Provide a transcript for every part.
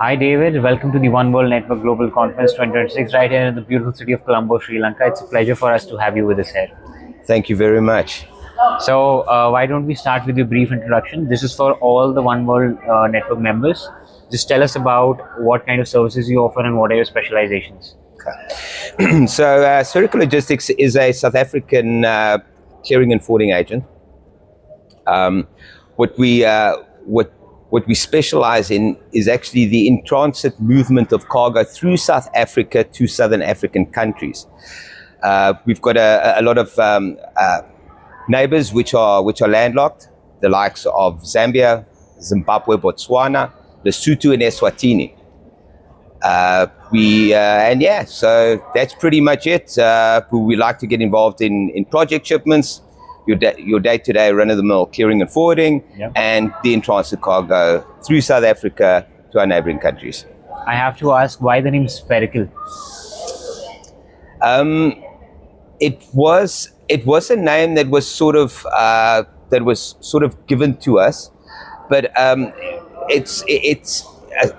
Hi David, welcome to the One World Network Global Conference 2026 right here in the beautiful city of Colombo, Sri Lanka. It's a pleasure for us to have you with us here. Thank you very much. So, why don't we start with a brief introduction? This is for all the One World Network members. Just tell us about what kind of services you offer and what are your specializations. Spherical Logistics is a South African clearing and forwarding agent. What we what we specialize in is actually the in-transit movement of cargo through South Africa to Southern African countries. We've got a lot of neighbors which are landlocked, the likes of Zambia, Zimbabwe, Botswana, Lesotho, and Eswatini. So that's pretty much it. We like to get involved in project shipments, your day-to-day run-of-the-mill clearing and forwarding, Yep. and the in-transit cargo through South Africa to our neighboring countries. I have to ask why the name Spherical? It was a name that was sort of given to us, but it's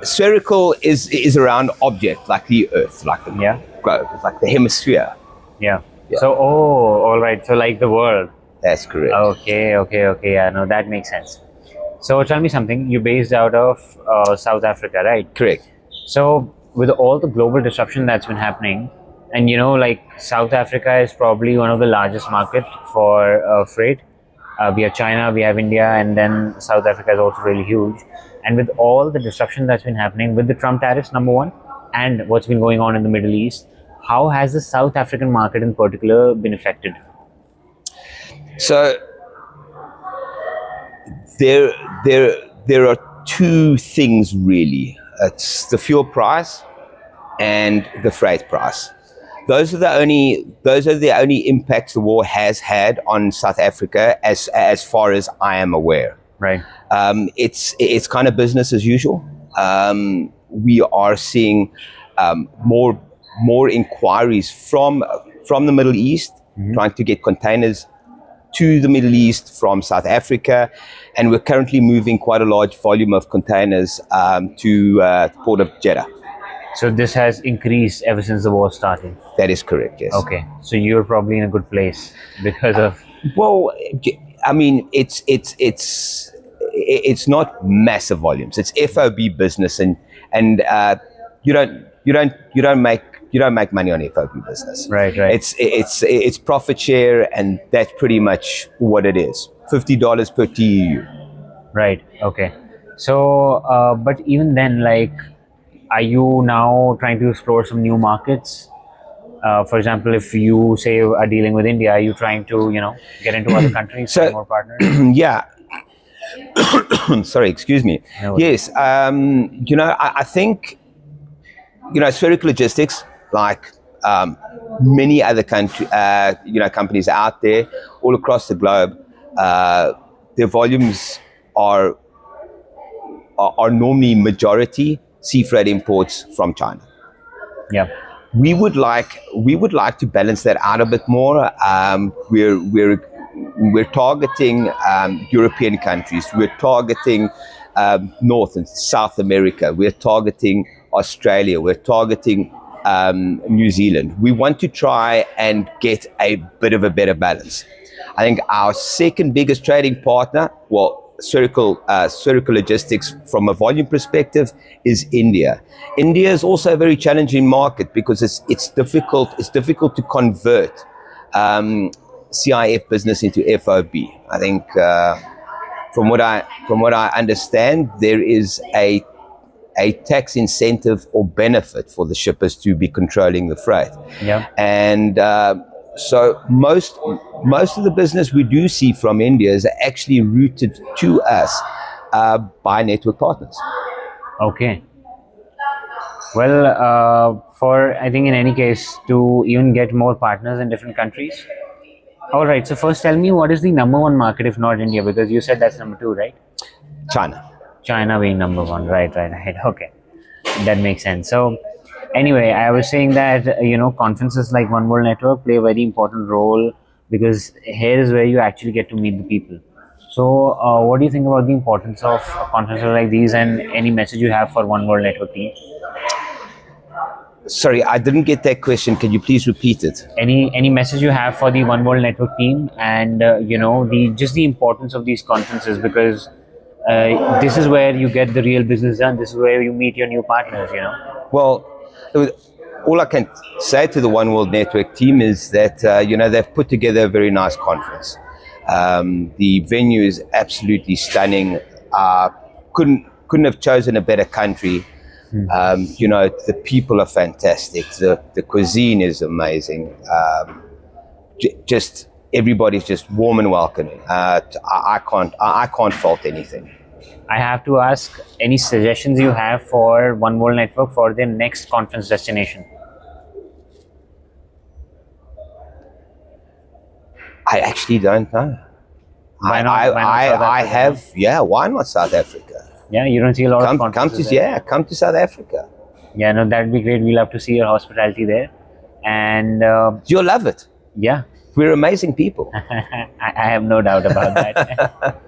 spherical is a round object like the Earth, like the Yeah. globe, it's like the hemisphere. Yeah. Yeah. So, all right. So, like the world. That's correct. Okay. Yeah, no, that makes sense. So, tell me something. You're based out of South Africa, right? Correct. So, with all the global disruption that's been happening, and like South Africa is probably one of the largest market for freight. We have China, we have India, and then South Africa is also really huge. And with all the disruption that's been happening with the Trump tariffs, number one, and what's been going on in the Middle East, how has the South African market in particular been affected? So there are two things really. It's the fuel price and the freight price. Those are the only impacts the war has had on South Africa as far as I am aware. Right. It's kind of business as usual. We are seeing more inquiries from the Middle East, trying to get containers to the Middle East from South Africa, and we're currently moving quite a large volume of containers to the port of Jeddah. So this has increased ever since the war started. That is correct, yes. Okay. So you're probably in a good place because of. Well, I mean, it's not massive volumes. It's FOB business, and you don't make money on FOB business. Right. It's profit share, and that's pretty much what it is. $50 per TEU. Right. Okay. So, but even then, like, are you now trying to explore some new markets? For example, if you say are dealing with India, are you trying to, get into other countries, So- find more partners? Yeah. Sorry, excuse me. No worries. Yes, I think, Spherical Logistics, like many other companies out there all across the globe, their volumes are normally majority sea freight imports from China. Yeah. We would like to balance that out a bit more. We're targeting European countries. We're targeting North and South America. We're targeting Australia. We're targeting New Zealand. We want to try and get a bit of a better balance. I think our second biggest trading partner, Spherical Logistics from a volume perspective, is India. India is also a very challenging market because it's difficult to convert CIF business into FOB. I think from what I understand, there is a tax incentive or benefit for the shippers to be controlling the freight. Yeah. And so most of the business we do see from India is actually routed to us by network partners. Okay. Well, I think in any case, to even get more partners in different countries. All right. So first, tell me what is the number one market if not India? Because you said that's number two, right? China. China being number one. Right. Okay. That makes sense. So anyway, I was saying that, conferences like One World Network play a very important role because here is where you actually get to meet the people. So, what do you think about the importance of conferences like these, and any message you have for One World Network team? Sorry, I didn't get that question. Can you please repeat it? Any message you have for the One World Network team, and the importance of these conferences, because this is where you get the real business done. This is where you meet your new partners. Well, all I can say to the One World Network team is that they've put together a very nice conference. The venue is absolutely stunning. Couldn't have chosen a better country. The people are fantastic. The cuisine is amazing. Just everybody's just warm and welcoming. I can't fault anything. I have to ask, any suggestions you have for One World Network for their next conference destination? I actually don't know. Why not? Why not South Africa? Yeah, you don't see a lot of conferences there. Come to South Africa. Yeah, no, that'd be great. We love to see your hospitality there, and You'll love it. yeah, We're amazing people. I have no doubt about that.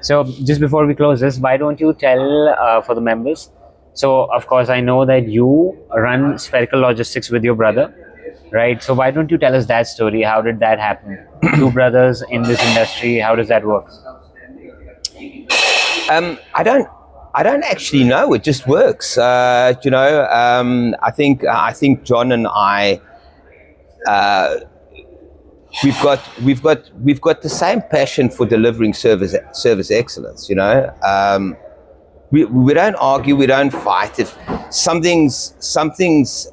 So, just before we close this, why don't you tell for the members? So, of course, I know that you run Spherical Logistics with your brother, right? So, why don't you tell us that story? How did that happen? Two brothers in this industry. How does that work? I don't actually know. It just works. I think John and I, we've got the same passion for delivering service excellence. We don't argue. We don't fight. If something's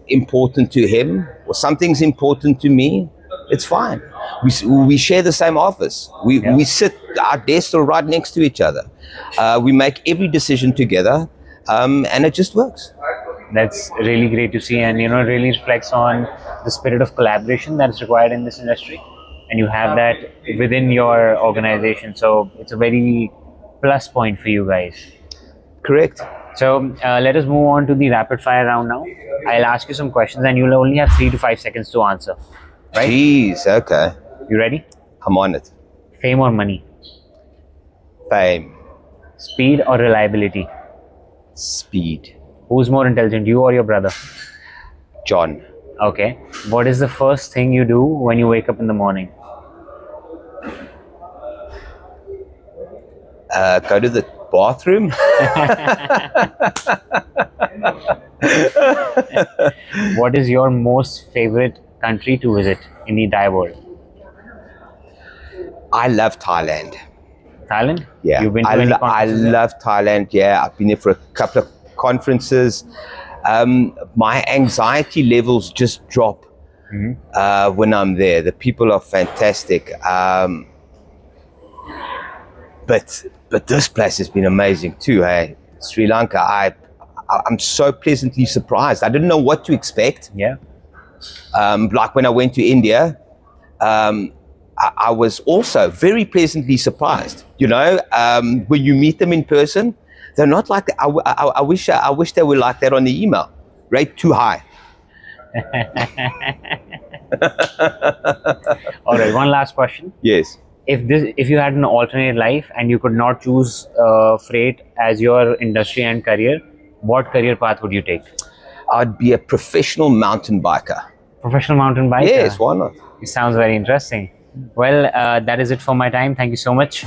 important to him or something's important to me, it's fine. We share the same office. We sit, our desks are right next to each other. We make every decision together, and it just works. That's really great to see, and really reflects on the spirit of collaboration that's required in this industry, and you have that within your organization. So it's a very plus point for you guys. Correct. So let us move on to the rapid fire round now. I'll ask you some questions, and you'll only have 3 to 5 seconds to answer. Right? Jeez. Okay. You ready? I'm on it. Fame or money? Fame. Speed or reliability? Speed. Who's more intelligent, you or your brother? John. Okay. What is the first thing you do when you wake up in the morning? Go to the bathroom. What is your most favorite country to visit in the entire world? I love Thailand. Thailand? Yeah, You've been to I any conferences there? love Thailand. Yeah, I've been there for a couple of conferences. My anxiety levels just drop when I'm there. The people are fantastic. But this place has been amazing too. Hey, Sri Lanka. I'm so pleasantly surprised. I didn't know what to expect. Yeah. Like when I went to India, I was also very pleasantly surprised. When you meet them in person, they're not like that. I wish they were like that on the email. Rate too high. All right. One last question. Yes. If you had an alternate life and you could not choose freight as your industry and career, what career path would you take? I'd be a professional mountain biker. Professional mountain biker? Yes, why not? It sounds very interesting. Well, that is it for my time. Thank you so much.